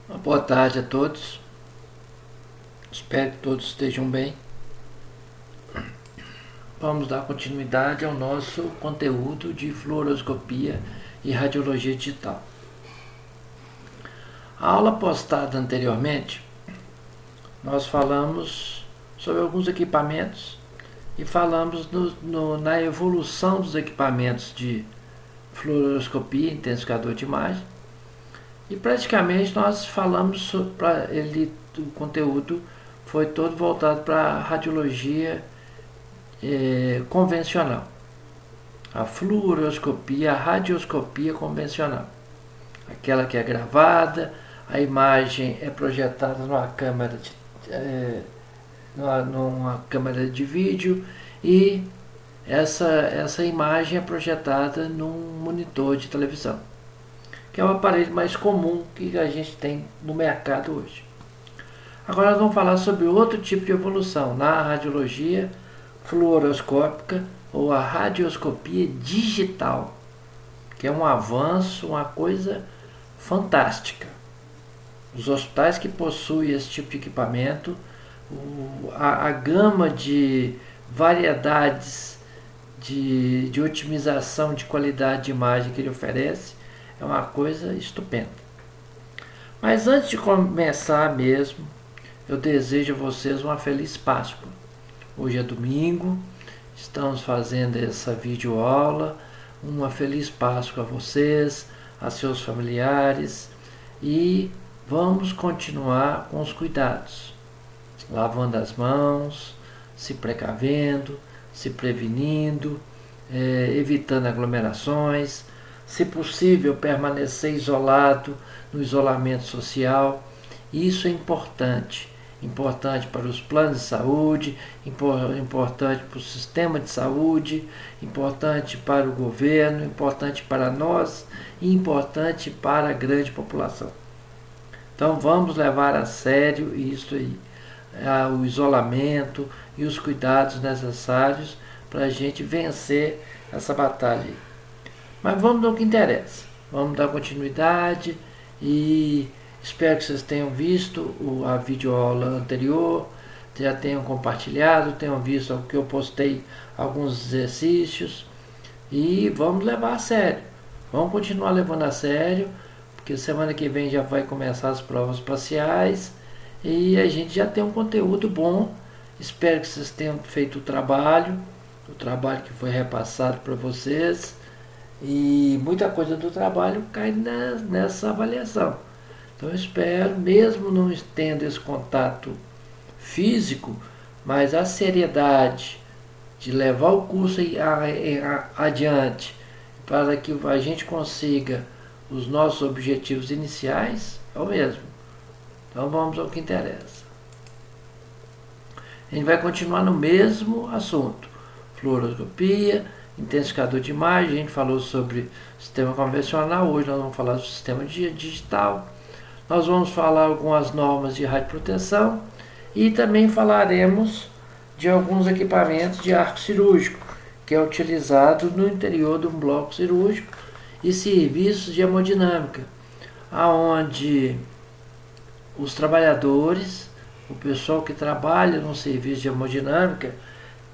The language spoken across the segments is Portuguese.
Uma boa tarde a todos. Espero que todos estejam bem. Vamos dar continuidade ao nosso conteúdo de fluoroscopia e radiologia digital. A aula postada anteriormente, nós falamos sobre alguns equipamentos e falamos na evolução dos equipamentos de fluoroscopia, intensificador de imagem, e praticamente nós falamos sobre o conteúdo foi todo voltado para a radiologia convencional. A fluoroscopia, a radioscopia convencional. Aquela que é gravada, a imagem é projetada numa câmera de vídeo e essa imagem é projetada num monitor de televisão, que é o aparelho mais comum que a gente tem no mercado hoje. Agora nós vamos falar sobre outro tipo de evolução na radiologia fluoroscópica ou a radioscopia digital, que é um avanço, uma coisa fantástica. Os hospitais que possuem esse tipo de equipamento, a gama de variedades de otimização de qualidade de imagem que ele oferece é uma coisa estupenda. Mas antes de começar mesmo, eu desejo a vocês uma feliz Páscoa. Hoje é domingo, estamos fazendo essa videoaula. Uma feliz Páscoa a vocês, a seus familiares, e vamos continuar com os cuidados, lavando as mãos, se precavendo, se prevenindo, evitando aglomerações, se possível permanecer isolado no isolamento social. Isso é importante para os planos de saúde, importante para o sistema de saúde, importante para o governo, importante para nós e importante para a grande população. Então vamos levar a sério isso aí, o isolamento e os cuidados necessários para a gente vencer essa batalha aí. Mas vamos ao que interessa, vamos dar continuidade e espero que vocês tenham visto a videoaula anterior, já tenham compartilhado, tenham visto o que eu postei, alguns exercícios, e vamos levar a sério. Vamos continuar levando a sério, porque semana que vem já vai começar as provas parciais e a gente já tem um conteúdo bom. Espero que vocês tenham feito o trabalho que foi repassado para vocês, e muita coisa do trabalho cai nessa avaliação. Então eu espero, mesmo não tendo esse contato físico, mas a seriedade de levar o curso adiante para que a gente consiga os nossos objetivos iniciais é o mesmo. Então vamos ao que interessa. A gente vai continuar no mesmo assunto: fluoroscopia, intensificador de imagem. A gente falou sobre sistema convencional, hoje nós vamos falar do sistema digital. Nós vamos falar algumas normas de radioproteção e também falaremos de alguns equipamentos de arco cirúrgico, que é utilizado no interior de um bloco cirúrgico, e serviços de hemodinâmica, aonde os trabalhadores, o pessoal que trabalha no serviço de hemodinâmica,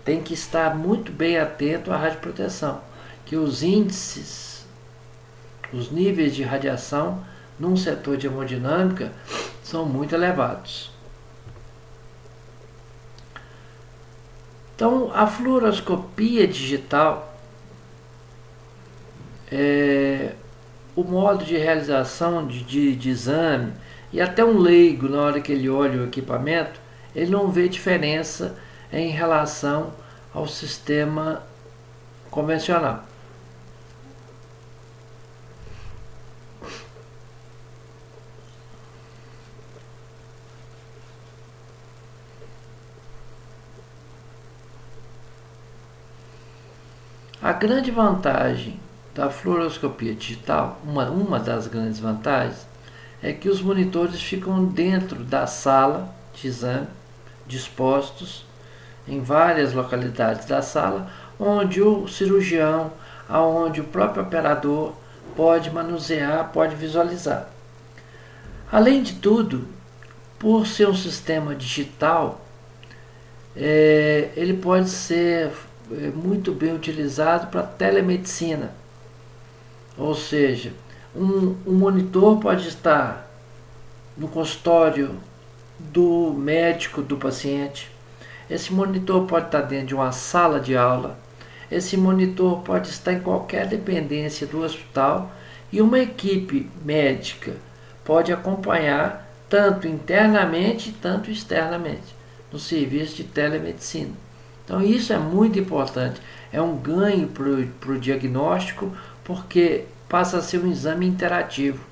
tem que estar muito bem atento à radioproteção, que os índices, os níveis de radiação num setor de hemodinâmica são muito elevados. Então, a fluoroscopia digital o modo de realização de exame, e até um leigo, na hora que ele olha o equipamento, ele não vê diferença em relação ao sistema convencional. A grande vantagem da fluoroscopia digital, uma das grandes vantagens, é que os monitores ficam dentro da sala de exame, dispostos em várias localidades da sala, onde o cirurgião, onde o próprio operador pode manusear, pode visualizar. Além de tudo, por ser um sistema digital, ele pode ser muito bem utilizado para telemedicina. Ou seja, um monitor pode estar no consultório do médico do paciente. Esse monitor pode estar dentro de uma sala de aula. Esse monitor pode estar em qualquer dependência do hospital e uma equipe médica pode acompanhar tanto internamente, tanto externamente, no serviço de telemedicina. Então isso é muito importante, é um ganho para o diagnóstico, porque passa a ser um exame interativo.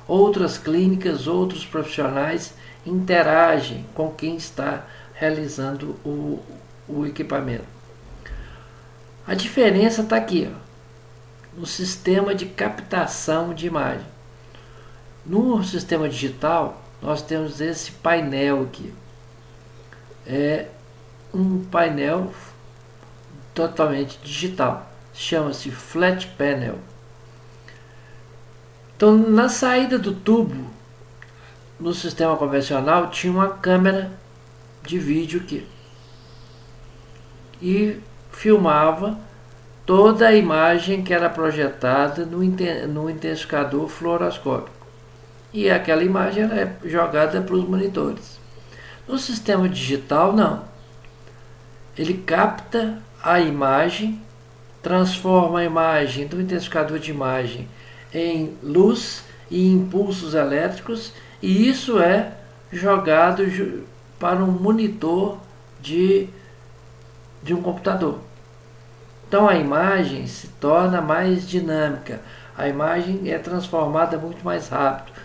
Outras clínicas, outros profissionais interagem com quem está realizando o equipamento. A diferença está aqui, ó, no sistema de captação de imagem. No sistema digital, nós temos esse painel aqui. É um painel totalmente digital. Chama-se Flat Panel. Então, na saída do tubo, no sistema convencional, tinha uma câmera de vídeo aqui. E filmava toda a imagem que era projetada no intensificador fluoroscópico. E aquela imagem era jogada para os monitores. No sistema digital, não. Ele capta a imagem, transforma a imagem do intensificador de imagem em luz e impulsos elétricos, e isso é jogado para um monitor de um computador. Então a imagem se torna mais dinâmica, a imagem é transformada muito mais rápido.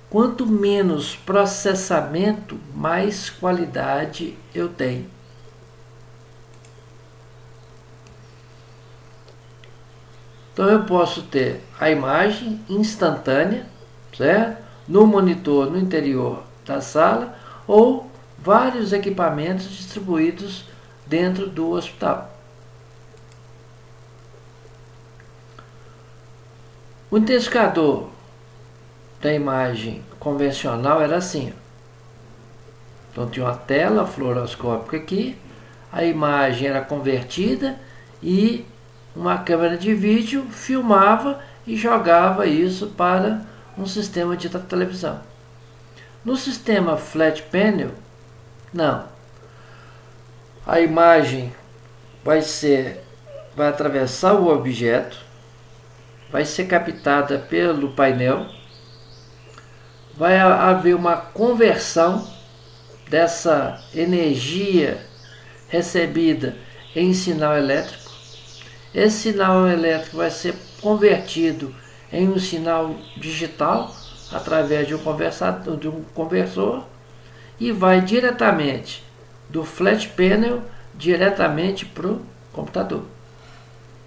Quanto menos processamento, mais qualidade eu tenho. Então eu posso ter a imagem instantânea, certo? No monitor no interior da sala, ou vários equipamentos distribuídos dentro do hospital. O intensificador da imagem convencional era assim. Então tinha uma tela fluoroscópica aqui, a imagem era convertida e uma câmera de vídeo filmava e jogava isso para um sistema de televisão. No sistema Flat Panel, não. A imagem vai atravessar o objeto, vai ser captada pelo painel, vai haver uma conversão dessa energia recebida em sinal elétrico. Esse sinal elétrico vai ser convertido em um sinal digital através de um conversor e vai diretamente do flat panel diretamente para o computador.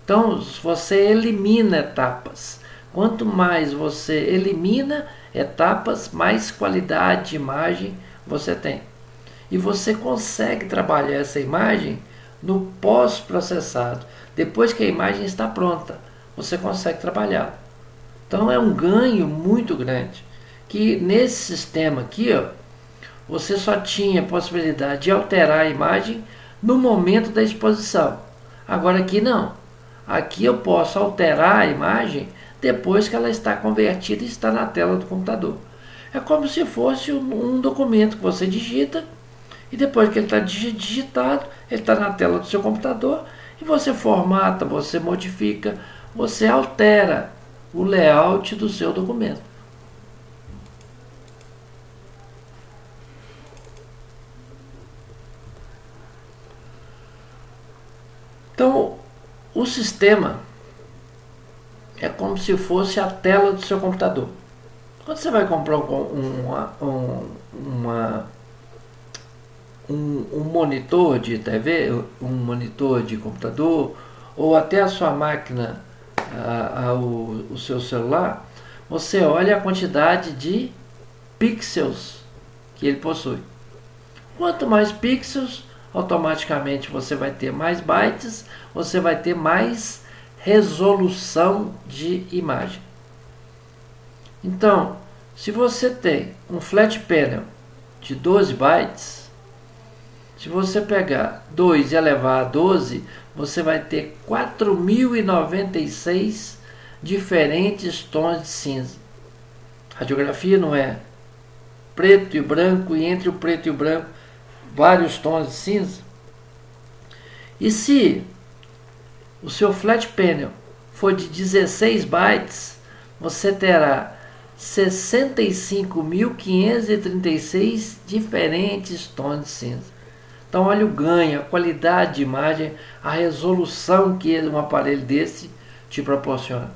Então você elimina etapas. Quanto mais você elimina etapas, mais qualidade de imagem você tem. E você consegue trabalhar essa imagem no pós-processado. Depois que a imagem está pronta, você consegue trabalhar. Então é um ganho muito grande. Que nesse sistema aqui, ó, você só tinha a possibilidade de alterar a imagem no momento da exposição. Agora aqui não. Aqui eu posso alterar a imagem depois que ela está convertida e está na tela do computador. É como se fosse um documento que você digita e depois que ele está digitado, ele está na tela do seu computador e você formata, você modifica, você altera o layout do seu documento. Então, o sistema é como se fosse a tela do seu computador. Quando você vai comprar um monitor de TV, um monitor de computador, ou até a sua máquina, o seu celular, você olha a quantidade de pixels que ele possui. Quanto mais pixels, automaticamente você vai ter mais bytes, você vai ter mais resolução de imagem. Então, Se você tem um flat panel de 12 bytes, se você pegar 2 e elevar a 12, você vai ter 4.096 diferentes tons de cinza. Radiografia não é preto e branco, e entre o preto e o branco vários tons de cinza. E se o seu flat panel for de 16 bytes, você terá 65.536 diferentes tons de cinza. Então olha o ganho, a qualidade de imagem, a resolução que um aparelho desse te proporciona.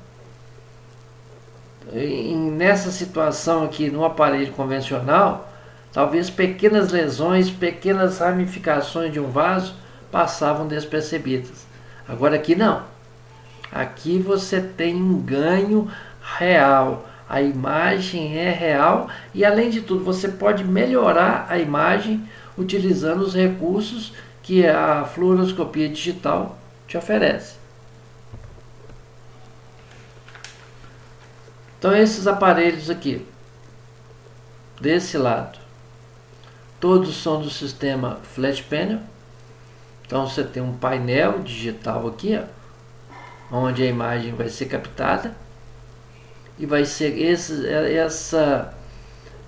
Nessa situação aqui no aparelho convencional, talvez pequenas lesões, pequenas ramificações de um vaso passavam despercebidas. Agora aqui não. Aqui você tem um ganho real. A imagem é real e, além de tudo, você pode melhorar a imagem utilizando os recursos que a fluoroscopia digital te oferece. Então esses aparelhos aqui, desse lado, todos são do sistema Flat Panel. Então você tem um painel digital aqui, ó, onde a imagem vai ser captada e vai ser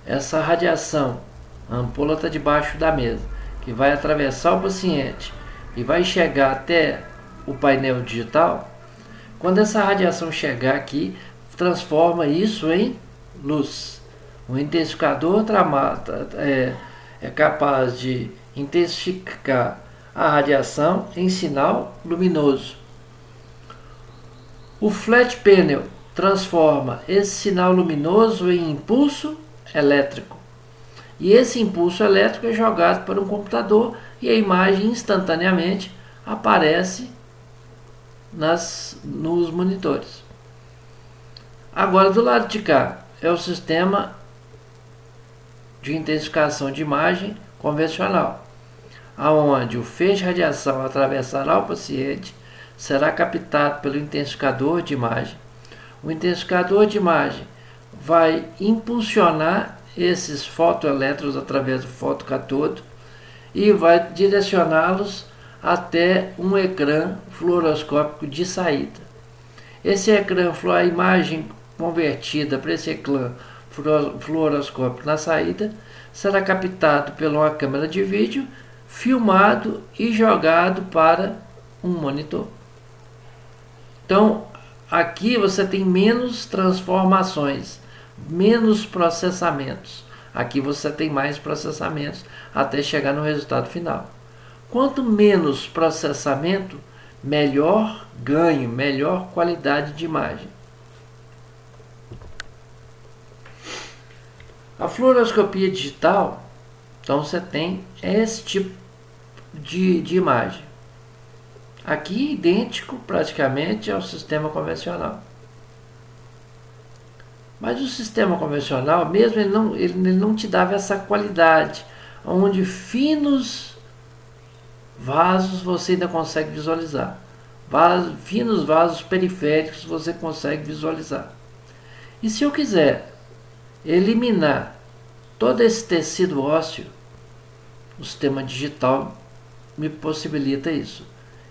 essa radiação. A ampola está debaixo da mesa, que vai atravessar o paciente e vai chegar até o painel digital. Quando essa radiação chegar aqui, transforma isso em luz. O intensificador é capaz de intensificar a radiação em sinal luminoso. O flat panel transforma esse sinal luminoso em impulso elétrico. E esse impulso elétrico é jogado para um computador e a imagem instantaneamente aparece nos monitores. Agora, do lado de cá, é o sistema de intensificação de imagem convencional, aonde o feixe de radiação atravessará o paciente, será captado pelo intensificador de imagem. O intensificador de imagem vai impulsionar esses fotoelétrons através do fotocatodo e vai direcioná-los até um ecrã fluoroscópico de saída. Esse ecrã, a imagem convertida para esse ecrã fluoroscópico na saída, será captado por uma câmera de vídeo, filmado e jogado para um monitor. Então, aqui você tem menos transformações, menos processamentos. Aqui você tem mais processamentos até chegar no resultado final. Quanto menos processamento, melhor ganho, melhor qualidade de imagem. A fluoroscopia digital, então você tem esse tipo de imagem. Aqui idêntico praticamente ao sistema convencional. Mas o sistema convencional, mesmo ele não te dava essa qualidade, onde finos vasos você ainda consegue visualizar. Finos vasos periféricos você consegue visualizar. E se eu quiser eliminar todo esse tecido ósseo, o sistema digital me possibilita isso.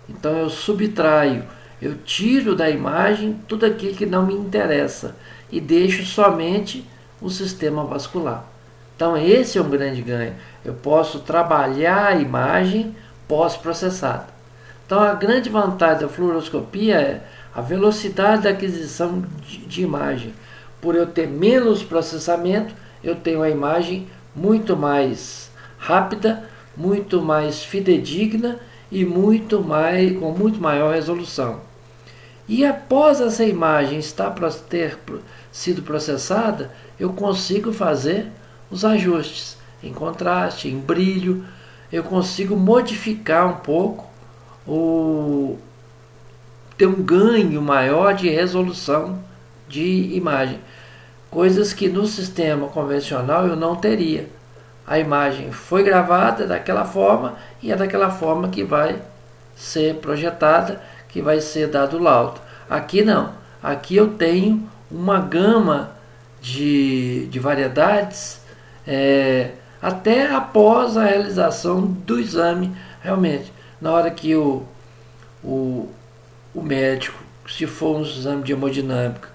Então eu subtraio, eu tiro da imagem tudo aquilo que não me interessa e deixo somente o sistema vascular. Então esse é um grande ganho. Eu posso trabalhar a imagem pós-processada. Então a grande vantagem da fluoroscopia é a velocidade da aquisição de imagem. Por eu ter menos processamento, eu tenho a imagem muito mais rápida, muito mais fidedigna e com muito maior resolução. E após essa imagem ter sido processada, eu consigo fazer os ajustes em contraste, em brilho. Eu consigo modificar um pouco, ter um ganho maior de resolução de imagem. Coisas que no sistema convencional eu não teria. A imagem foi gravada daquela forma e é daquela forma que vai ser projetada, que vai ser dado o laudo. Aqui não. Aqui eu tenho uma gama de variedades, até após a realização do exame. Realmente, na hora que o médico, se for um exame de hemodinâmica,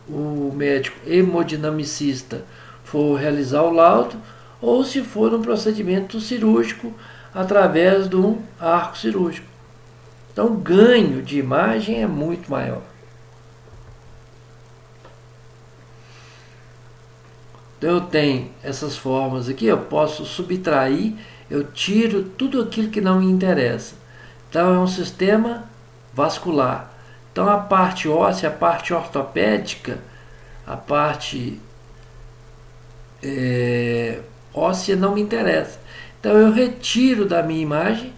o médico hemodinamicista for realizar o laudo, ou se for um procedimento cirúrgico através de um arco cirúrgico. Então o ganho de imagem é muito maior. Então eu tenho essas formas aqui, eu posso subtrair, eu tiro tudo aquilo que não me interessa. Então é um sistema vascular. Então a parte óssea, a parte ortopédica, a parte óssea não me interessa. Então eu retiro da minha imagem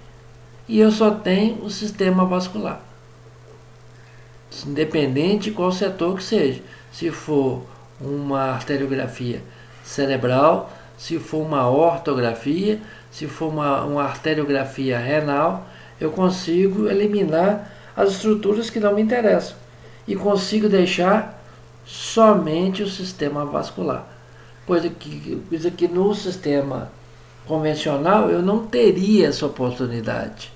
e eu só tenho o sistema vascular. Independente de qual setor que seja. Se for uma arteriografia cerebral, se for uma ortografia, se for uma arteriografia renal, eu consigo eliminar as estruturas que não me interessam e consigo deixar somente o sistema vascular. Coisa que no sistema convencional eu não teria essa oportunidade.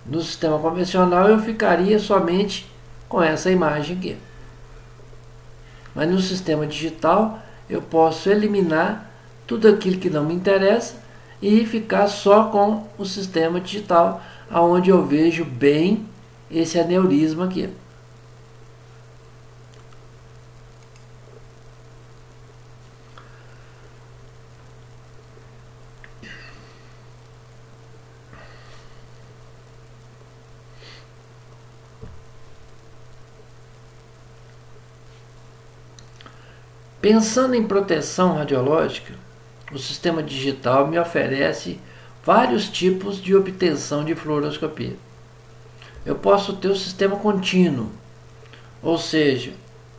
No sistema convencional eu ficaria somente com essa imagem aqui. Mas no sistema digital eu posso eliminar tudo aquilo que não me interessa e ficar só com o sistema digital, onde eu vejo bem esse aneurisma aqui. Pensando em proteção radiológica, o sistema digital me oferece vários tipos de obtenção de fluoroscopia. Eu posso ter o sistema contínuo, ou seja,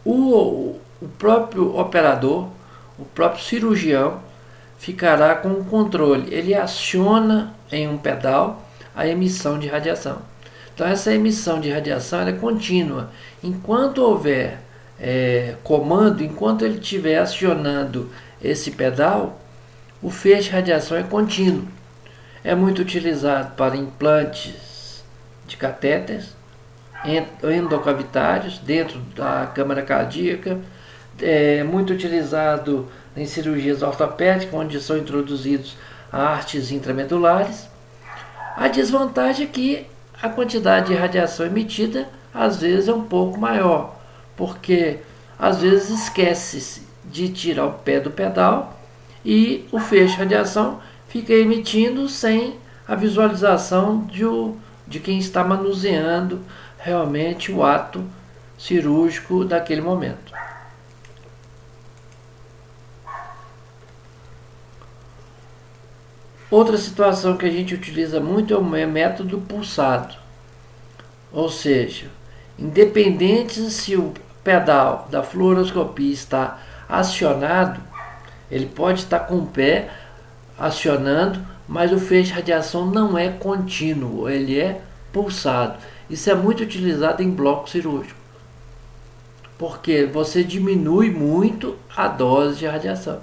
o próprio operador, o próprio cirurgião, ficará com o controle. Ele aciona em um pedal a emissão de radiação. Então essa emissão de radiação é contínua. Enquanto houver comando, enquanto ele estiver acionando esse pedal, o feixe de radiação é contínuo. É muito utilizado para implantes de catéteres endocavitários dentro da câmara cardíaca. É muito utilizado em cirurgias ortopédicas, onde são introduzidos hastes intramedulares. A desvantagem é que a quantidade de radiação emitida às vezes é um pouco maior, porque às vezes esquece-se de tirar o pé do pedal e o feixe de radiação fica emitindo sem a visualização de quem está manuseando realmente o ato cirúrgico daquele momento. Outra situação que a gente utiliza muito é o método pulsado, ou seja, independente se o pedal da fluoroscopia está acionado, ele pode estar com o pé acionando, mas o feixe de radiação não é contínuo, ele é pulsado. Isso é muito utilizado em bloco cirúrgico, porque você diminui muito a dose de radiação.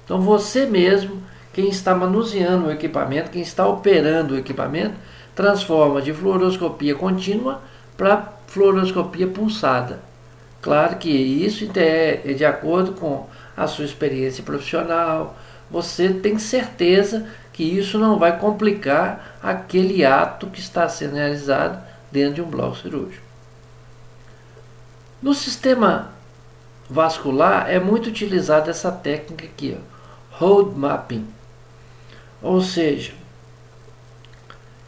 Então você mesmo, quem está manuseando o equipamento, quem está operando o equipamento, transforma de fluoroscopia contínua para fluoroscopia pulsada. Claro que isso é de acordo com a sua experiência profissional. Você tem certeza que isso não vai complicar aquele ato que está sendo realizado dentro de um bloco cirúrgico. No sistema vascular é muito utilizada essa técnica aqui, road mapping. Ou seja,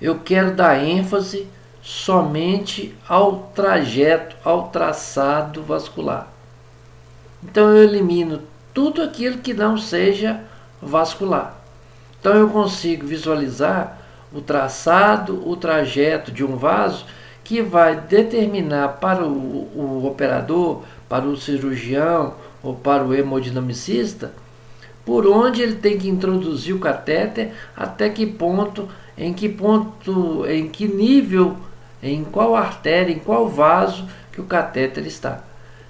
eu quero dar ênfase somente ao trajeto, ao traçado vascular. Então eu elimino tudo aquilo que não seja vascular. Então eu consigo visualizar o traçado, o trajeto de um vaso que vai determinar para o operador, para o cirurgião ou para o hemodinamicista por onde ele tem que introduzir o catéter, até que ponto, em que nível, em qual artéria, em qual vaso que o catéter está.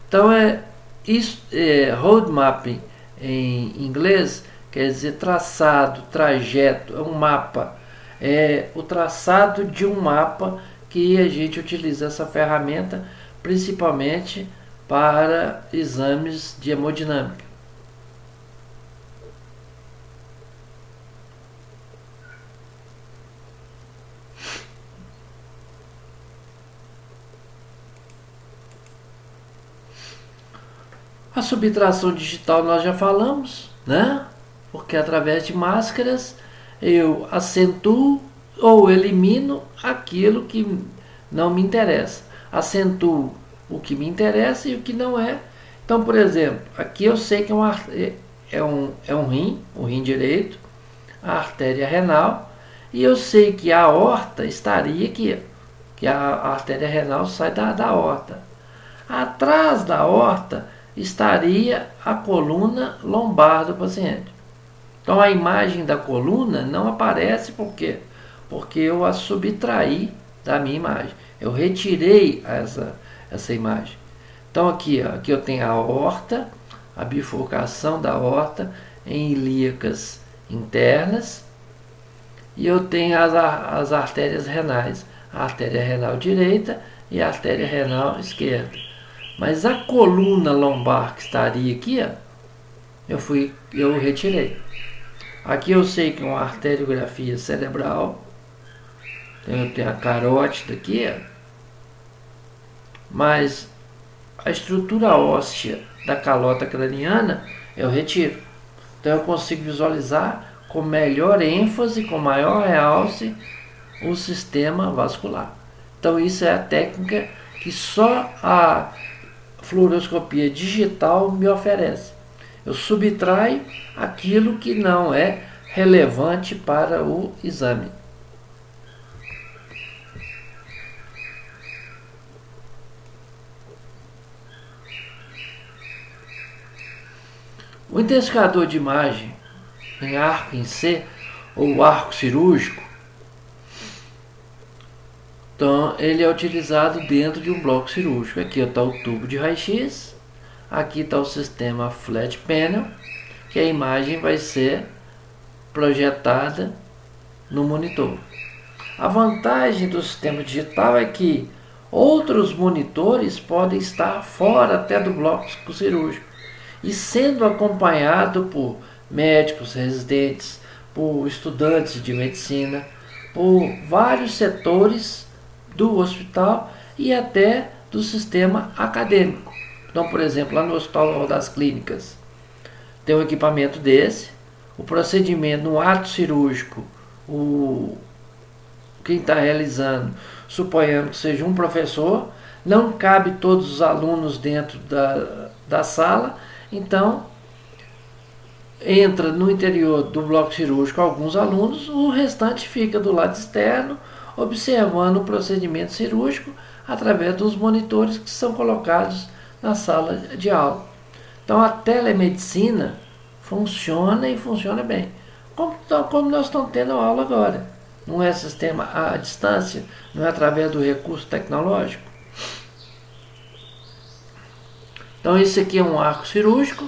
Então road mapping em inglês quer dizer traçado, trajeto, é um mapa. É o traçado de um mapa que a gente utiliza essa ferramenta principalmente para exames de hemodinâmica. A subtração digital nós já falamos, né? Porque através de máscaras eu acentuo ou elimino aquilo que não me interessa. Acentuo o que me interessa e o que não é. Então, por exemplo, aqui eu sei que é um rim, o rim direito, a artéria renal, e eu sei que a aorta estaria aqui, que a artéria renal sai da aorta. Atrás da aorta estaria a coluna lombar do paciente. Então a imagem da coluna não aparece por quê? Porque eu a subtraí da minha imagem. Eu retirei essa imagem. Então aqui eu tenho a aorta, a bifurcação da aorta em ilíacas internas, e eu tenho as artérias renais, a artéria renal direita e a artéria renal esquerda. Mas a coluna lombar que estaria aqui, eu retirei. Aqui eu sei que é uma arteriografia cerebral, eu tenho a carótida aqui, mas a estrutura óssea da calota craniana eu retiro. Então eu consigo visualizar com melhor ênfase, com maior realce, o sistema vascular. Então isso é a técnica que só a fluoroscopia digital me oferece. Eu subtraio aquilo que não é relevante para o exame. O intensificador de imagem em arco em C, ou arco cirúrgico, então ele é utilizado dentro de um bloco cirúrgico. Aqui está o tubo de raio-x, aqui está o sistema flat panel, que a imagem vai ser projetada no monitor. A vantagem do sistema digital é que outros monitores podem estar fora até do bloco cirúrgico e sendo acompanhado por médicos residentes, por estudantes de medicina, por vários setores do hospital e até do sistema acadêmico. Então, por exemplo, lá no Hospital das Clínicas, tem um equipamento desse, o procedimento no ato cirúrgico, quem está realizando, suponhamos que seja um professor, não cabe todos os alunos dentro da sala, então entra no interior do bloco cirúrgico alguns alunos, o restante fica do lado externo, observando o procedimento cirúrgico através dos monitores que são colocados na sala de aula. Então a telemedicina funciona e funciona bem, como nós estamos tendo aula agora. Não é sistema à distância, não é através do recurso tecnológico. Então esse aqui é um arco cirúrgico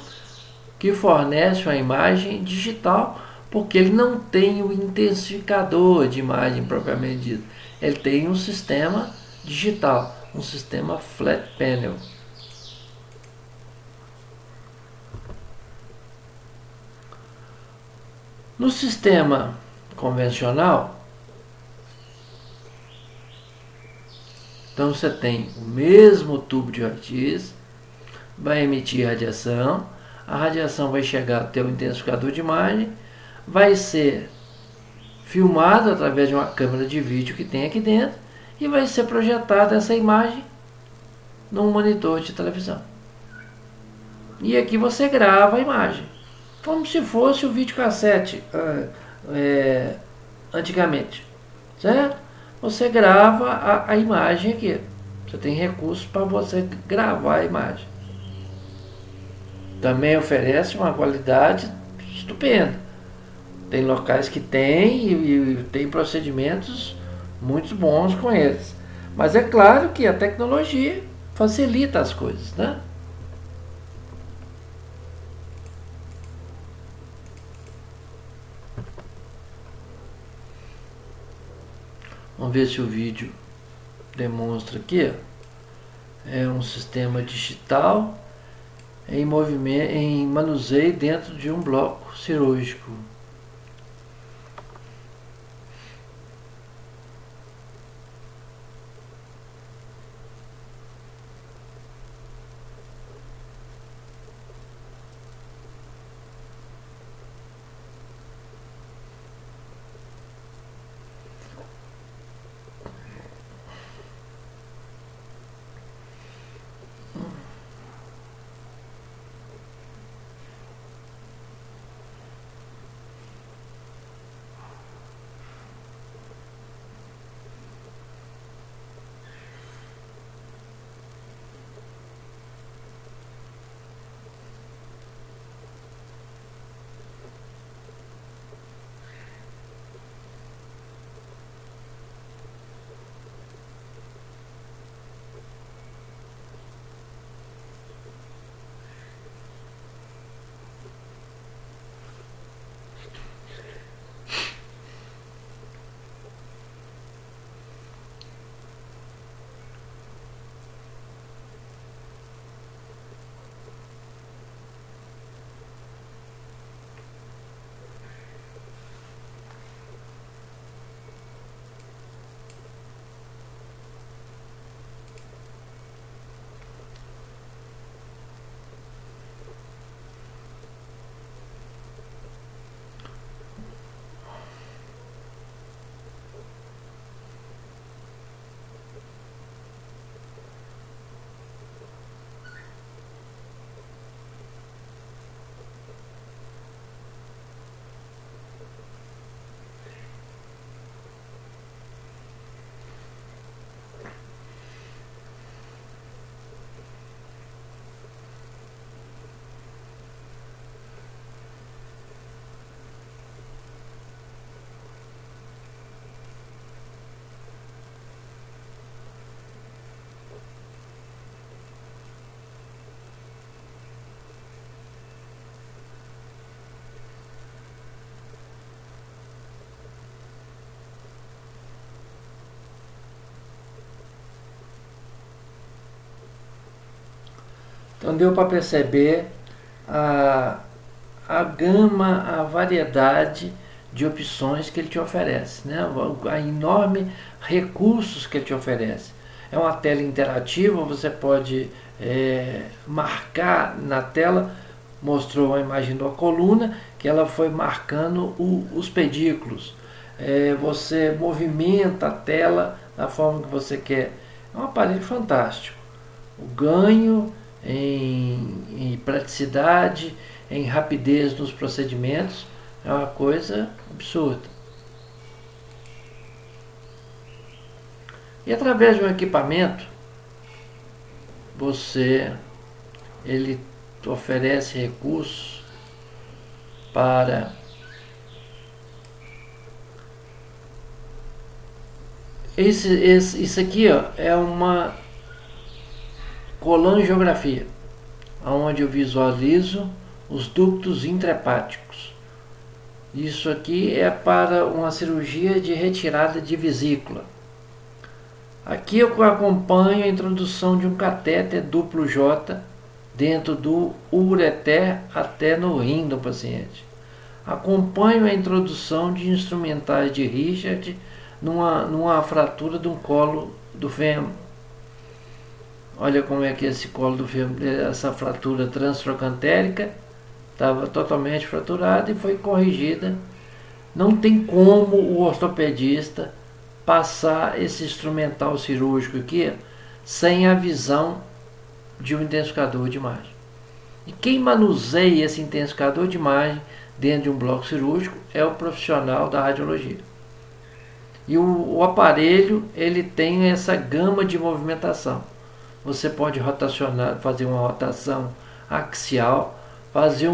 que fornece uma imagem digital, porque ele não tem o intensificador de imagem propriamente dito. Ele tem um sistema digital, um sistema flat panel. No sistema convencional, então você tem o mesmo tubo de raio-x, vai emitir radiação, a radiação vai chegar até o intensificador de imagem, vai ser filmado através de uma câmera de vídeo que tem aqui dentro e vai ser projetada essa imagem num monitor de televisão. E aqui você grava a imagem, como se fosse o videocassete antigamente, certo? Você grava a imagem aqui, você tem recursos para você gravar a imagem. Também oferece uma qualidade estupenda. Tem locais que tem e tem procedimentos muito bons com eles. Mas é claro que a tecnologia facilita as coisas, né? Vamos ver se o vídeo demonstra aqui. É um sistema digital em movimento, em manuseio dentro de um bloco cirúrgico. Então deu para perceber a gama, a variedade de opções que ele te oferece, né? A enorme recursos que ele te oferece. É uma tela interativa, você pode marcar na tela, mostrou a imagem da coluna, que ela foi marcando os pedículos. Você movimenta a tela da forma que você quer. É um aparelho fantástico. O ganho em praticidade, em rapidez nos procedimentos, é uma coisa absurda. E através de um equipamento, ele oferece recursos para isso aqui, ó, é uma colangiografia, onde eu visualizo os ductos intrahepáticos. Isso aqui é para uma cirurgia de retirada de vesícula. Aqui eu acompanho a introdução de um catéter duplo J dentro do ureter até no rim do paciente. Acompanho a introdução de instrumentais de Richard numa fratura de um colo do fêmur. Olha como é que esse colo do fêmur, essa fratura transtrocantérica, estava totalmente fraturada e foi corrigida. Não tem como o ortopedista passar esse instrumental cirúrgico aqui sem a visão de um intensificador de imagem. E quem manuseia esse intensificador de imagem dentro de um bloco cirúrgico é o profissional da radiologia. E o aparelho, ele tem essa gama de movimentação. Você pode rotacionar, fazer uma rotação axial, fazer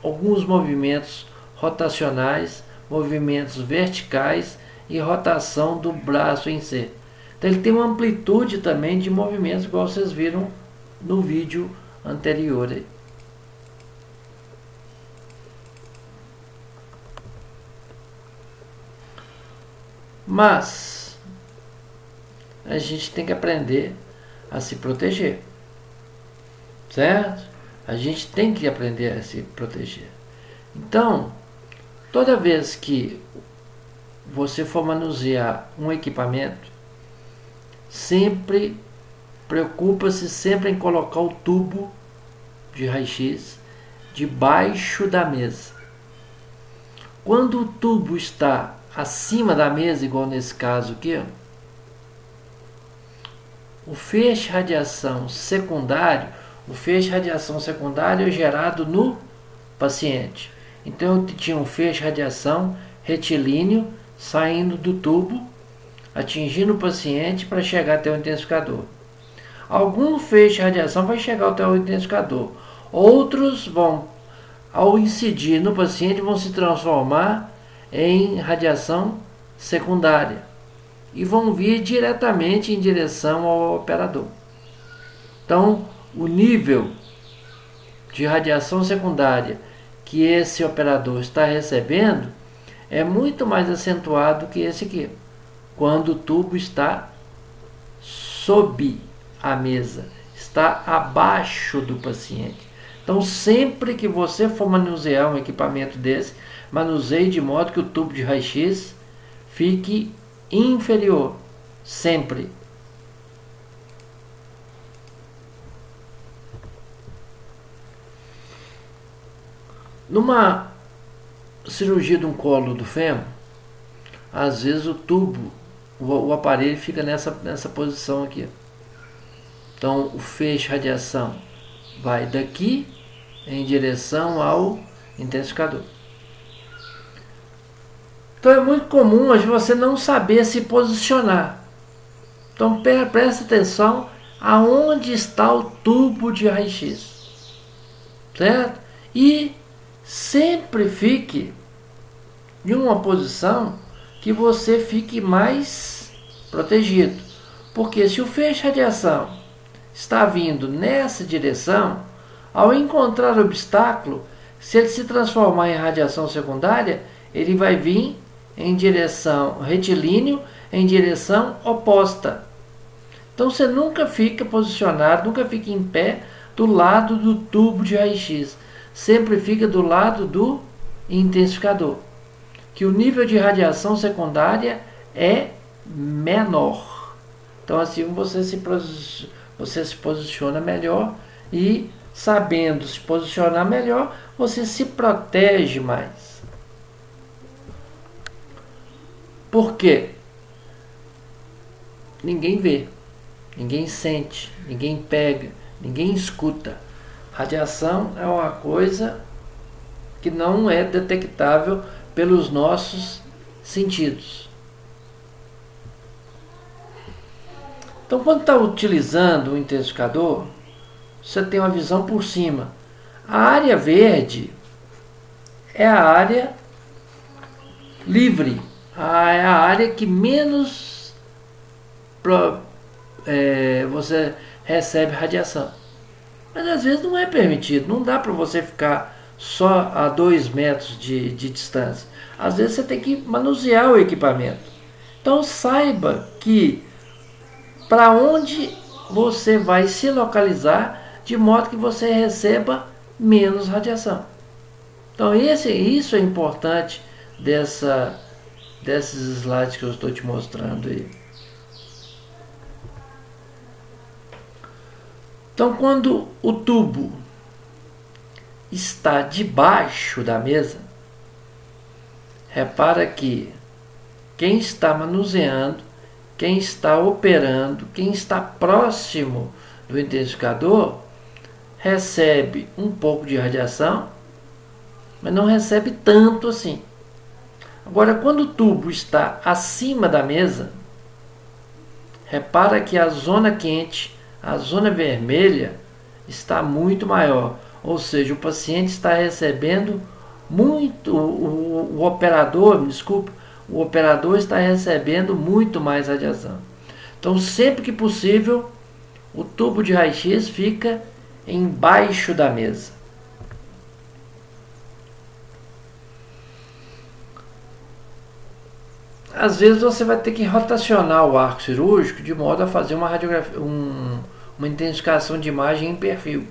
alguns movimentos rotacionais, movimentos verticais e rotação do braço em si. Então ele tem uma amplitude também de movimentos, igual vocês viram no vídeo anterior aí. Mas a gente tem que aprender a se proteger, certo? A gente tem que aprender a se proteger. Então, toda vez que você for manusear um equipamento, sempre preocupa-se sempre em colocar o tubo de raio-x debaixo da mesa. Quando o tubo está acima da mesa, igual nesse caso aqui, ó, o feixe de radiação secundário, é gerado no paciente. Então eu tinha um feixe de radiação retilíneo saindo do tubo, atingindo o paciente para chegar até o intensificador. Algum feixe de radiação vai chegar até o intensificador. Outros vão, ao incidir no paciente, vão se transformar em radiação secundária e vão vir diretamente em direção ao operador. Então, o nível de radiação secundária que esse operador está recebendo é muito mais acentuado que esse aqui, quando o tubo está sob a mesa, está abaixo do paciente. Então, sempre que você for manusear um equipamento desse, manuseie de modo que o tubo de raio-x fique inferior, sempre. Numa cirurgia de um colo do fêmur, às vezes o tubo, o aparelho fica nessa posição aqui. Então, o feixe de radiação vai daqui em direção ao intensificador. Então, é muito comum você não saber se posicionar. Então, preste atenção aonde está o tubo de raio-x, certo? E sempre fique em uma posição que você fique mais protegido. Porque se o feixe de radiação está vindo nessa direção, ao encontrar obstáculo, se ele se transformar em radiação secundária, ele vai vir em direção retilíneo, em direção oposta. Então você nunca fica posicionado, nunca fica em pé do lado do tubo de raio-x. Sempre fica do lado do intensificador, que o nível de radiação secundária é menor. Então assim você se posiciona melhor e, sabendo se posicionar melhor, você se protege mais. Por quê? Ninguém vê, ninguém sente, ninguém pega, ninguém escuta. Radiação é uma coisa que não é detectável pelos nossos sentidos. Então, quando está utilizando o intensificador, você tem uma visão por cima. A área verde é a área livre, é a área que menos você recebe radiação. Mas às vezes não é permitido, não dá para você ficar só a 2 metros de distância. Às vezes você tem que manusear o equipamento. Então saiba que para onde você vai se localizar de modo que você receba menos radiação. Então isso é importante desses slides que eu estou te mostrando aí. Então, quando o tubo está debaixo da mesa, repara que quem está manuseando, quem está operando, quem está próximo do intensificador, recebe um pouco de radiação, mas não recebe tanto assim. Agora, quando o tubo está acima da mesa, repara que a zona quente, a zona vermelha, está muito maior. Ou seja, o paciente está recebendo muito, o operador está recebendo muito mais radiação. Então, sempre que possível, o tubo de raio-x fica embaixo da mesa. às vezes você vai ter que rotacionar o arco cirúrgico de modo a fazer uma radiografia, uma intensificação de imagem em perfil.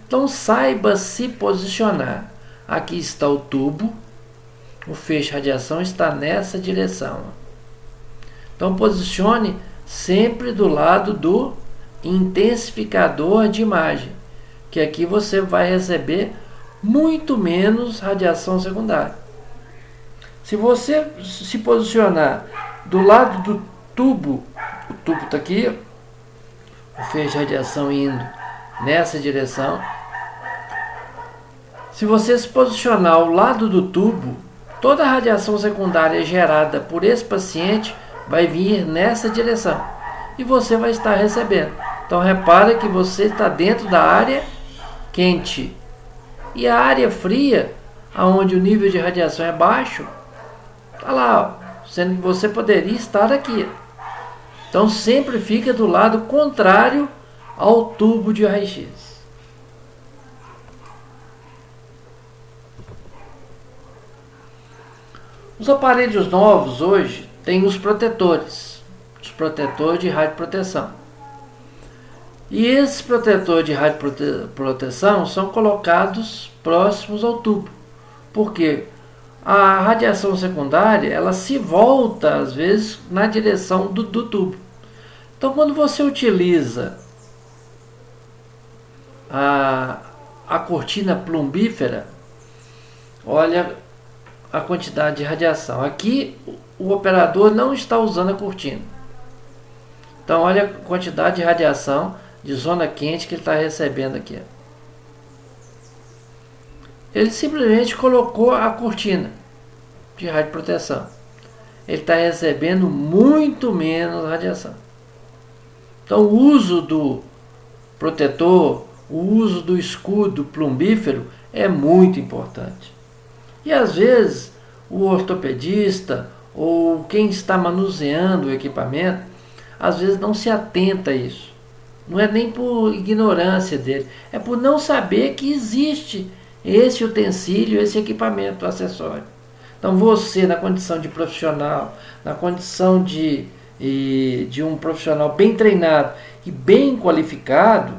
Então saiba se posicionar. Aqui está o tubo, o feixe de radiação está nessa direção. Então posicione sempre do lado do intensificador de imagem, que aqui você vai receber muito menos radiação secundária. Se você se posicionar do lado do tubo, o tubo está aqui, o feixe de radiação indo nessa direção. Se você se posicionar ao lado do tubo, toda a radiação secundária gerada por esse paciente vai vir nessa direção e você vai estar recebendo. Então repara que você está dentro da área quente e a área fria, onde o nível de radiação é baixo, está lá, sendo que você poderia estar aqui. Então sempre fica do lado contrário ao tubo de raio-x. Os aparelhos novos hoje têm os protetores de radioproteção. E esses protetores de radioproteção são colocados próximos ao tubo, porque a radiação secundária ela se volta às vezes na direção do tubo. Então quando você utiliza a cortina plumbífera, olha a quantidade de radiação. Aqui o operador não está usando a cortina. Então olha a quantidade de radiação de zona quente que ele está recebendo aqui. Ele simplesmente colocou a cortina de radioproteção. Ele está recebendo muito menos radiação. Então o uso do protetor, o uso do escudo plumbífero é muito importante. E às vezes o ortopedista ou quem está manuseando o equipamento, às vezes não se atenta a isso. Não é nem por ignorância dele, é por não saber que existe esse utensílio, esse equipamento acessório. Então você, na condição de profissional, na condição de um profissional bem treinado e bem qualificado,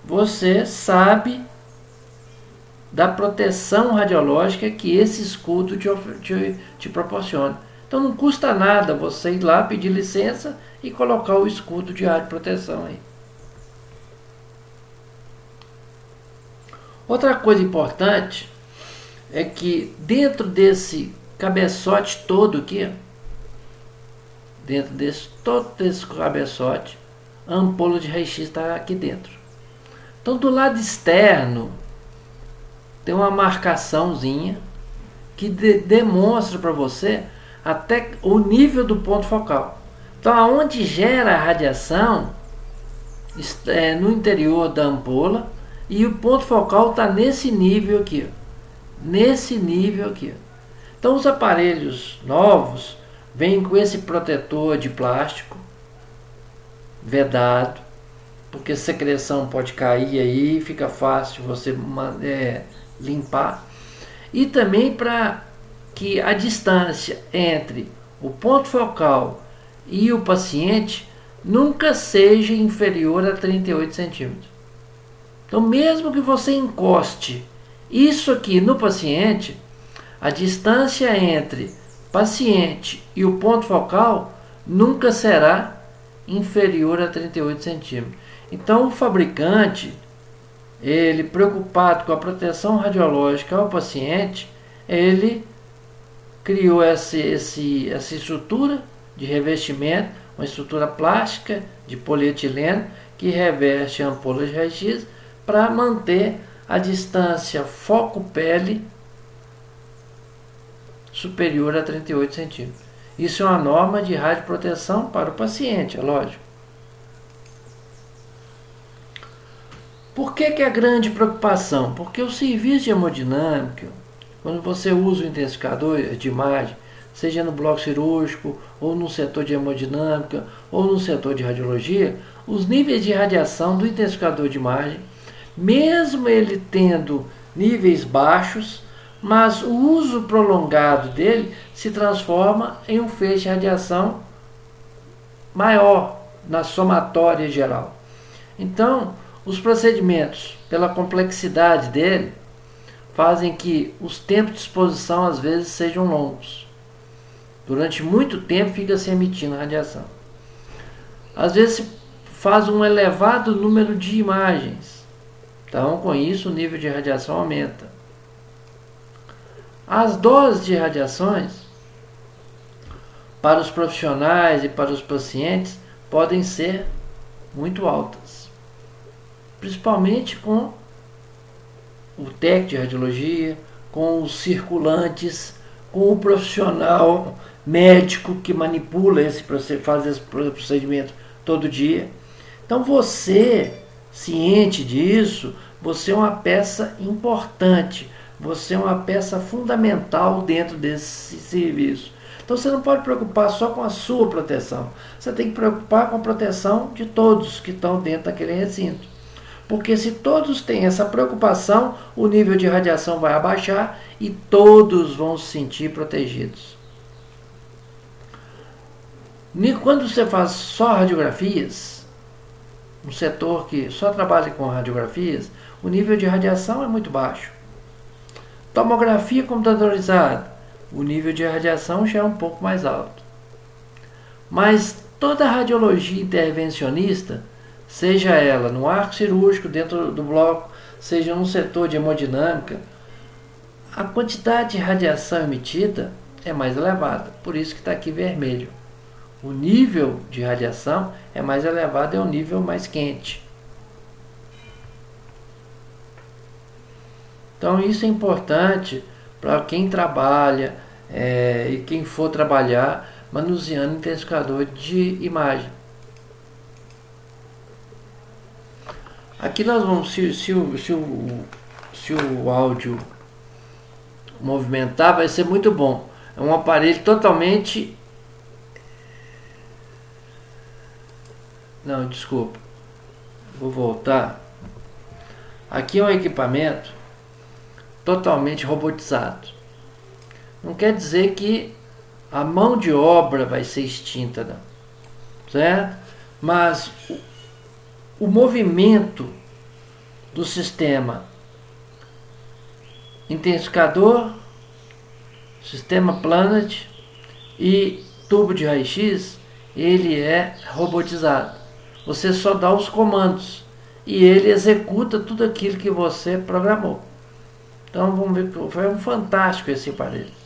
você sabe da proteção radiológica que esse escudo te proporciona. Então não custa nada você ir lá pedir licença e colocar o escudo de radioproteção aí. Outra coisa importante é que dentro desse cabeçote todo aqui, todo esse cabeçote, a ampola de raio-x está aqui dentro. Então do lado externo tem uma marcaçãozinha que demonstra para você até o nível do ponto focal. Então aonde gera a radiação é no interior da ampola e o ponto focal está nesse nível aqui. Nesse nível aqui. Então os aparelhos novos vêm com esse protetor de plástico vedado, porque secreção pode cair aí, fica fácil você limpar. E também para que a distância entre o ponto focal e o paciente nunca seja inferior a 38 centímetros. Então mesmo que você encoste isso aqui no paciente, a distância entre paciente e o ponto focal nunca será inferior a 38 centímetros. Então o fabricante, ele preocupado com a proteção radiológica ao paciente, ele criou essa estrutura de revestimento, uma estrutura plástica de polietileno que reveste a ampola de raio-x para manter a distância foco-pele superior a 38 centímetros. Isso é uma norma de radioproteção para o paciente, é lógico. Por que é grande preocupação? Porque o serviço de hemodinâmica, quando você usa o intensificador de imagem, seja no bloco cirúrgico, ou no setor de hemodinâmica, ou no setor de radiologia, os níveis de radiação do intensificador de imagem, mesmo ele tendo níveis baixos, mas o uso prolongado dele se transforma em um feixe de radiação maior na somatória geral. Então, os procedimentos, pela complexidade dele, fazem que os tempos de exposição às vezes sejam longos. Durante muito tempo fica se emitindo radiação. Às vezes se faz um elevado número de imagens. Então, com isso, o nível de radiação aumenta. As doses de radiações para os profissionais e para os pacientes podem ser muito altas, principalmente com o técnico de radiologia, com os circulantes, com o profissional médico que manipula faz esse procedimento todo dia. Então você, ciente disso, você é uma peça importante, você é uma peça fundamental dentro desse serviço. Então você não pode preocupar só com a sua proteção, você tem que preocupar com a proteção de todos que estão dentro daquele recinto. Porque se todos têm essa preocupação, o nível de radiação vai abaixar e todos vão se sentir protegidos. E quando você faz só radiografias, um setor que só trabalha com radiografias, o nível de radiação é muito baixo. Tomografia computadorizada, o nível de radiação já é um pouco mais alto. Mas toda radiologia intervencionista, seja ela no arco cirúrgico dentro do bloco, seja no setor de hemodinâmica, a quantidade de radiação emitida é mais elevada, por isso que está aqui vermelho. O nível de radiação é mais elevado, é um nível mais quente. Então isso é importante para quem trabalha e quem for trabalhar manuseando intensificador de imagem. Aqui nós vamos, se o áudio movimentar, vai ser muito bom. É um aparelho totalmente... Não, desculpa. Vou voltar. Aqui é um equipamento totalmente robotizado. Não quer dizer que a mão de obra vai ser extinta, não. Certo? Mas o movimento do sistema intensificador, sistema Planet e tubo de raio-x, ele é robotizado. Você só dá os comandos e ele executa tudo aquilo que você programou. Então vamos ver que foi um fantástico esse aparelho.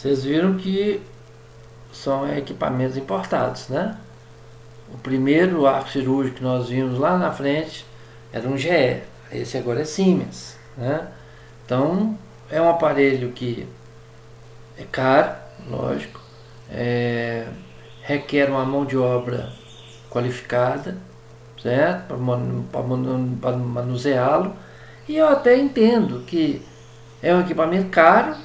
Vocês viram que são equipamentos importados, né? O primeiro arco cirúrgico que nós vimos lá na frente era um GE, esse agora é Siemens, né? Então é um aparelho que é caro, lógico, requer uma mão de obra qualificada, certo? Para manuseá-lo. E eu até entendo que é um equipamento caro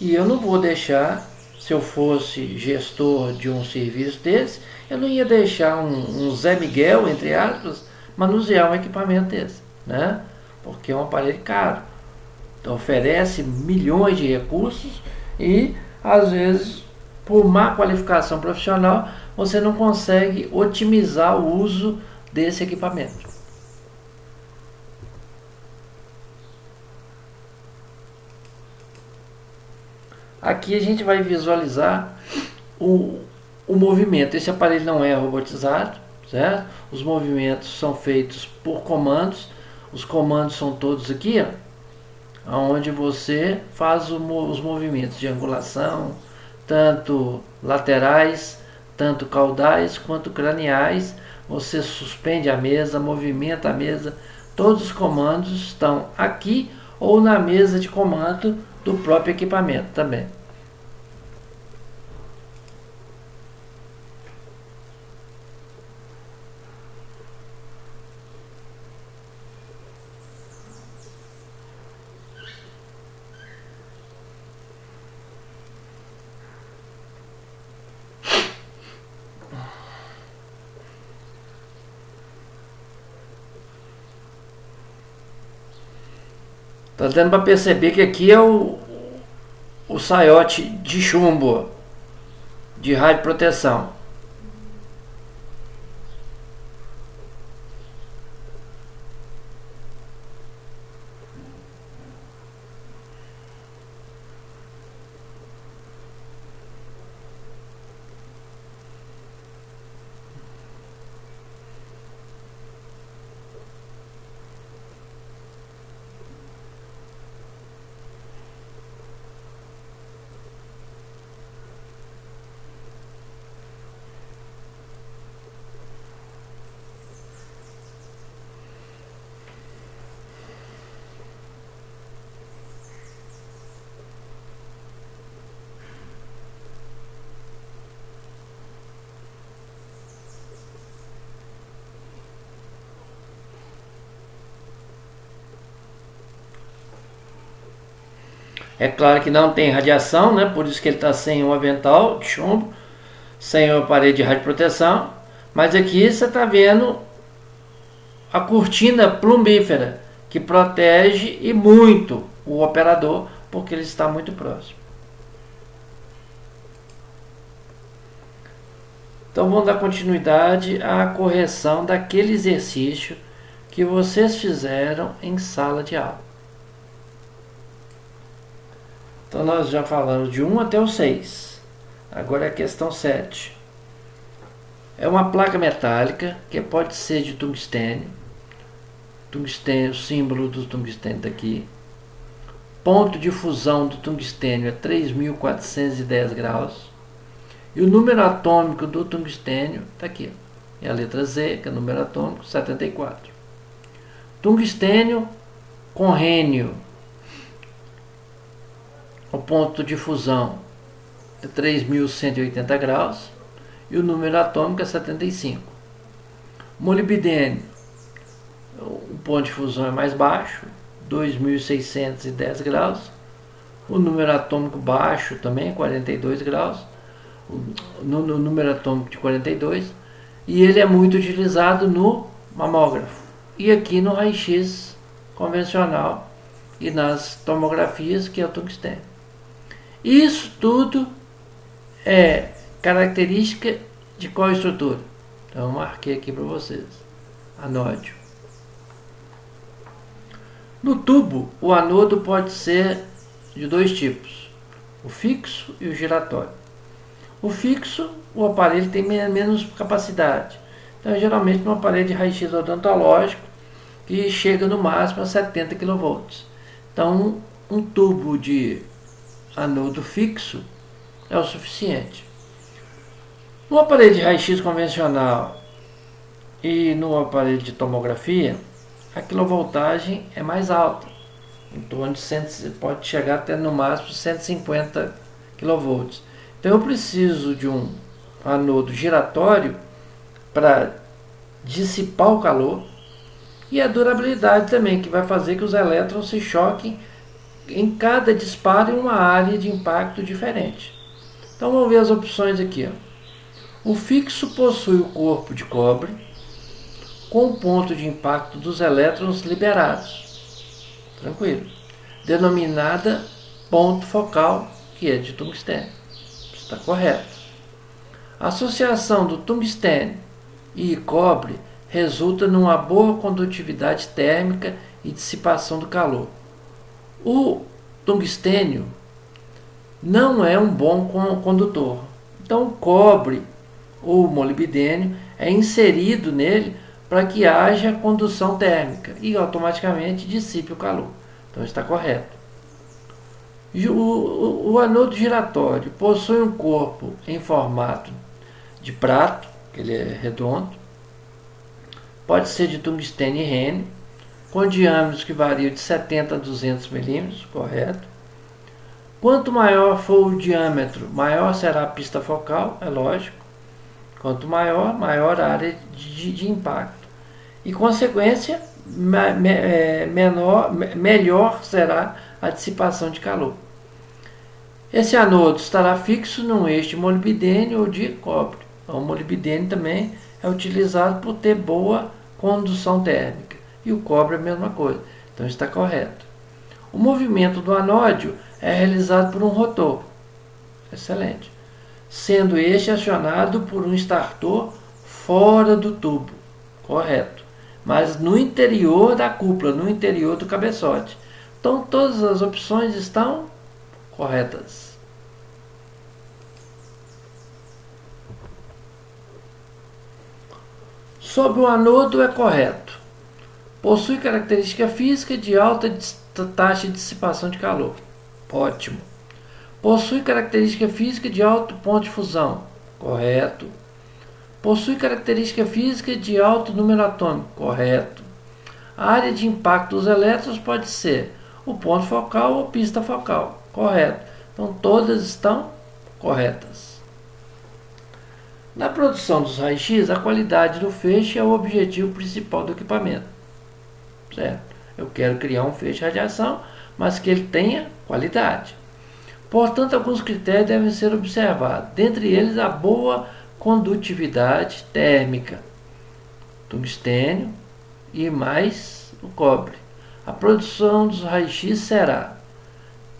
e eu não vou deixar, se eu fosse gestor de um serviço desse, eu não ia deixar um Zé Miguel, entre aspas, manusear um equipamento desse, né? Porque é um aparelho caro. Então, oferece milhões de recursos e, às vezes, por má qualificação profissional, você não consegue otimizar o uso desse equipamento. Aqui a gente vai visualizar o movimento. Esse aparelho não é robotizado, certo? Os movimentos são feitos por comandos. Os comandos são todos aqui, ó, onde você faz os movimentos de angulação, tanto laterais, tanto caudais quanto craniais. Você suspende a mesa, movimenta a mesa. Todos os comandos estão aqui ou na mesa de comando do próprio equipamento também. Tá dando para perceber que aqui é o saiote de chumbo de radioproteção. É claro que não tem radiação, né? Por isso que ele está sem um avental de chumbo, sem o aparelho de radioproteção. Mas aqui você está vendo a cortina plumbífera, que protege e muito o operador, porque ele está muito próximo. Então vamos dar continuidade à correção daquele exercício que vocês fizeram em sala de aula. Então nós já falamos de 1 até o 6. Agora é a questão 7. É uma placa metálica que pode ser de tungstênio. Tungstênio, o símbolo do tungstênio está aqui. Ponto de fusão do tungstênio é 3.410 graus. E o número atômico do tungstênio está aqui. É a letra Z, que é o número atômico, 74. Tungstênio com rênio. O ponto de fusão é 3.180 graus e o número atômico é 75. Molibdênio, o ponto de fusão é mais baixo, 2.610 graus. O número atômico baixo também, 42 graus. No número atômico de 42. E ele é muito utilizado no mamógrafo. E aqui no raio-x convencional e nas tomografias, que é o tungstênio. Isso tudo é característica de qual estrutura? Então eu marquei aqui para vocês. Anódio. No tubo, o anodo pode ser de dois tipos: o fixo e o giratório. O fixo, o aparelho tem menos capacidade. Então geralmente no aparelho de raio-x odontológico, que chega no máximo a 70 kV. Então um tubo de anodo fixo é o suficiente. No aparelho de raio-x convencional e no aparelho de tomografia, a quilovoltagem é mais alta, em torno de 100, pode chegar até no máximo 150 kV. Então eu preciso de um anodo giratório para dissipar o calor, e a durabilidade também, que vai fazer que os elétrons se choquem em cada disparo em uma área de impacto diferente. Então vamos ver as opções aqui. Ó. O fixo possui o corpo de cobre com o ponto de impacto dos elétrons liberados. Tranquilo. Denominada ponto focal, que é de tungstênio. Está correto. A associação do tungstênio e cobre resulta numa boa condutividade térmica e dissipação do calor. O tungstênio não é um bom condutor. Então o cobre ou o molibdênio é inserido nele para que haja condução térmica e automaticamente dissipe o calor. Então está correto. O anodo giratório possui um corpo em formato de prato, que ele é redondo, pode ser de tungstênio e rênio, com diâmetros que variam de 70 a 200 milímetros, correto. Quanto maior for o diâmetro, maior será a pista focal, é lógico. Quanto maior, maior a área de impacto. E, consequência, melhor será a dissipação de calor. Esse anodo estará fixo num eixo de molibdênio ou de cobre. O molibdênio também é utilizado por ter boa condução térmica. E o cobre é a mesma coisa. Então está correto. O movimento do anódio é realizado por um rotor. Excelente. Sendo este acionado por um estartor fora do tubo. Correto. Mas no interior da cúpula, no interior do cabeçote. Então todas as opções estão corretas. Sobre o anodo é correto. Possui característica física de alta taxa de dissipação de calor. Ótimo. Possui característica física de alto ponto de fusão. Correto. Possui característica física de alto número atômico. Correto. A área de impacto dos elétrons pode ser o ponto focal ou pista focal. Correto. Então todas estão corretas. Na produção dos raios-x, a qualidade do feixe é o objetivo principal do equipamento. Certo? Eu quero criar um feixe de radiação, mas que ele tenha qualidade. Portanto, alguns critérios devem ser observados. Dentre eles, a boa condutividade térmica, tungstênio e mais o cobre. A produção dos raios-x será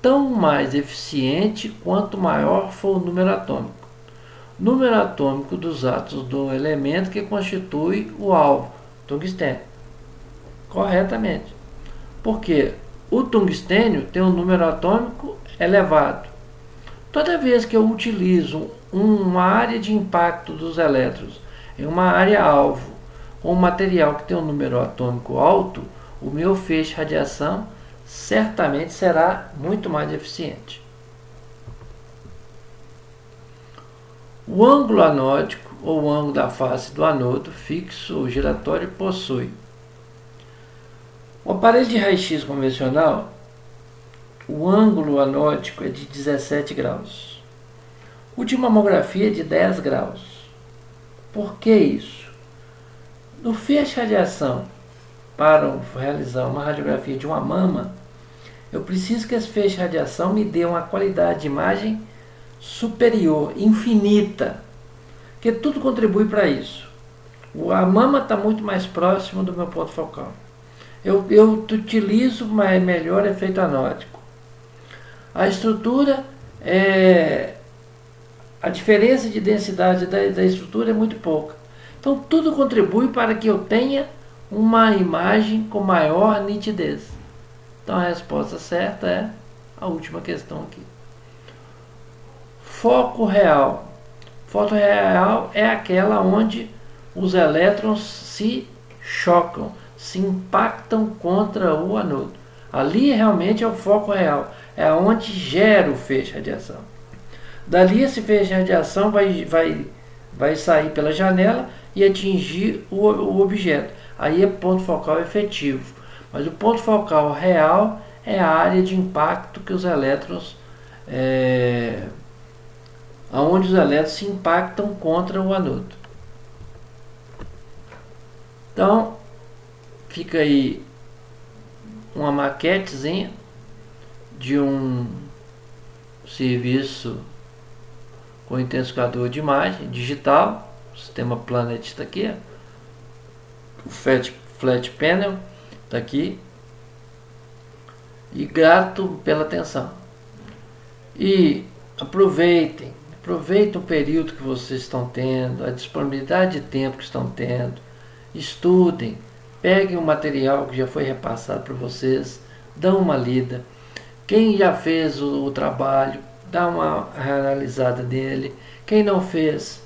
tão mais eficiente quanto maior for o número atômico. Número atômico dos átomos do elemento que constitui o alvo, tungstênio. Corretamente. Porque o tungstênio tem um número atômico elevado. Toda vez que eu utilizo uma área de impacto dos elétrons em uma área alvo com um material que tem um número atômico alto, o meu feixe de radiação certamente será muito mais eficiente. O ângulo anódico, ou o ângulo da face do anodo, fixo ou giratório, possui. O aparelho de raio-x convencional, o ângulo anódico é de 17 graus. O de mamografia é de 10 graus. Por que isso? No feixe de radiação, para realizar uma radiografia de uma mama, eu preciso que esse feixe de radiação me dê uma qualidade de imagem superior, infinita, que tudo contribui para isso. A mama está muito mais próximo do meu ponto focal. Eu utilizo melhor efeito anódico. A estrutura a diferença de densidade da estrutura é muito pouca. Então tudo contribui para que eu tenha uma imagem com maior nitidez. Então a resposta certa é a última questão aqui. Foco real. Foco real é aquela onde os elétrons se chocam, se impactam contra o anodo. Ali realmente é o foco real, é onde gera o feixe de radiação. Dali esse feixe de radiação vai vai sair pela janela e atingir o objeto. Aí é ponto focal efetivo. Mas o ponto focal real é a área de impacto que os elétrons, aonde os elétrons se impactam contra o anodo. Então, fica aí uma maquetezinha de um serviço com intensificador de imagem digital. O sistema Planet está aqui, o Flat Panel está aqui, e grato pela atenção. E aproveitem o período que vocês estão tendo, a disponibilidade de tempo que estão tendo, estudem, peguem o material que já foi repassado para vocês, dão uma lida. Quem já fez o trabalho, dá uma analisada nele. Quem não fez,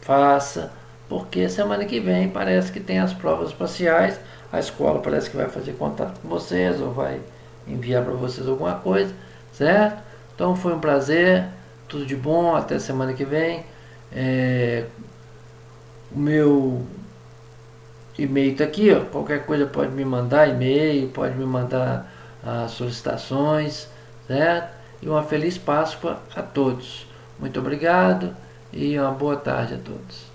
faça, porque semana que vem parece que tem as provas parciais. A escola parece que vai fazer contato com vocês ou vai enviar para vocês alguma coisa, certo? Então foi um prazer, tudo de bom, até semana que vem. O meu e-mail está aqui, ó. Qualquer coisa pode me mandar e-mail, pode me mandar solicitações, certo? E uma feliz Páscoa a todos. Muito obrigado e uma boa tarde a todos.